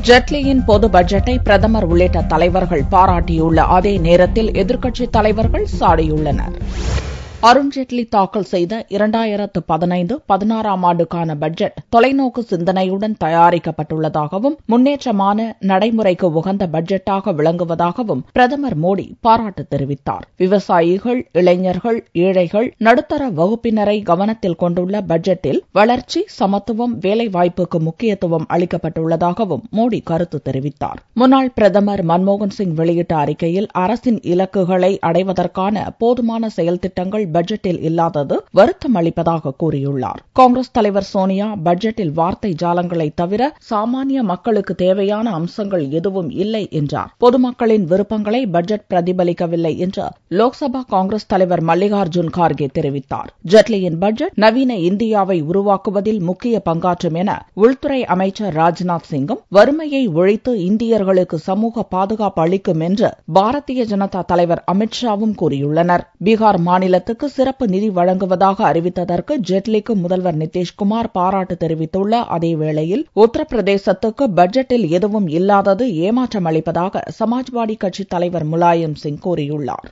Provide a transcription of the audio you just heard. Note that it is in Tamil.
ஜெட்லியின் பொது பட்ஜெட்டை பிரதமர் உள்ளிட்ட தலைவர்கள் பாராட்டியுள்ள அதே நேரத்தில் எதிர்க்கட்சித் தலைவர்கள் சாடியுள்ளனர். அருண்ஜேட்லி தாக்கல் செய்த 2015-16 ஆண்டுக்கான பட்ஜெட் தொலைநோக்கு சிந்தனையுடன் தயாரிக்கப்பட்டுள்ளதாகவும் முன்னேற்றமான நடைமுறைக்கு உகந்த பட்ஜெட்டாக விளங்குவதாகவும் பிரதமர் மோடி பாராட்டு தெரிவித்தார். விவசாயிகள், இளைஞர்கள், ஏழைகள், நடுத்தர வகுப்பினரை கவனத்தில் கொண்டுள்ள பட்ஜெட்டில் வளர்ச்சி, சமத்துவம், வேலைவாய்ப்புக்கு முக்கியத்துவம் அளிக்கப்பட்டுள்ளதாகவும் மோடி கருத்து தெரிவித்தார். முன்னாள் பிரதமர் மன்மோகன் சிங் வெளியிட்ட அறிக்கையில் அரசின் இலக்குகளை அடைவதற்கான போதுமான செயல்திட்டங்கள் பட்ஜெட்டில் இல்லாதது வருத்தம் அளிப்பதாக கூறியுள்ளார். காங்கிரஸ் தலைவர் சோனியா பட்ஜெட்டில் வார்த்தை ஜாலங்களை தவிர சாமானிய மக்களுக்கு தேவையான அம்சங்கள் எதுவும் இல்லை என்றார். பொதுமக்களின் விருப்பங்களை பட்ஜெட் பிரதிபலிக்கவில்லை என்று லோக்சபா காங்கிரஸ் தலைவர் மல்லிகார்ஜுன் கார்கே தெரிவித்தார். ஜெட்லியின் பட்ஜெட் நவீன இந்தியாவை உருவாக்குவதில் முக்கிய பங்காற்றும் என உள்துறை அமைச்சர் ராஜ்நாத் சிங்கும், வறுமையை ஒழித்து இந்தியர்களுக்கு சமூக பாதுகாப்பு அளிக்கும் என்று பாரதிய ஜனதா தலைவர் அமித் ஷாவும் கூறியுள்ளனர். பீகார் மாநிலத்துக்கு சிறப்பு நிதி வழங்குவதாக அறிவித்ததற்கு ஜெட்லிக்கு முதல்வர் நிதிஷ்குமார் பாராட்டு தெரிவித்துள்ள அதே வேளையில் உத்தரப்பிரதேசத்துக்கு பட்ஜெட்டில் எதுவும் இல்லாதது ஏமாற்றம் அளிப்பதாக சமாஜ்வாடி கட்சித் தலைவர் முலாயம் சிங் கூறியுள்ளார்.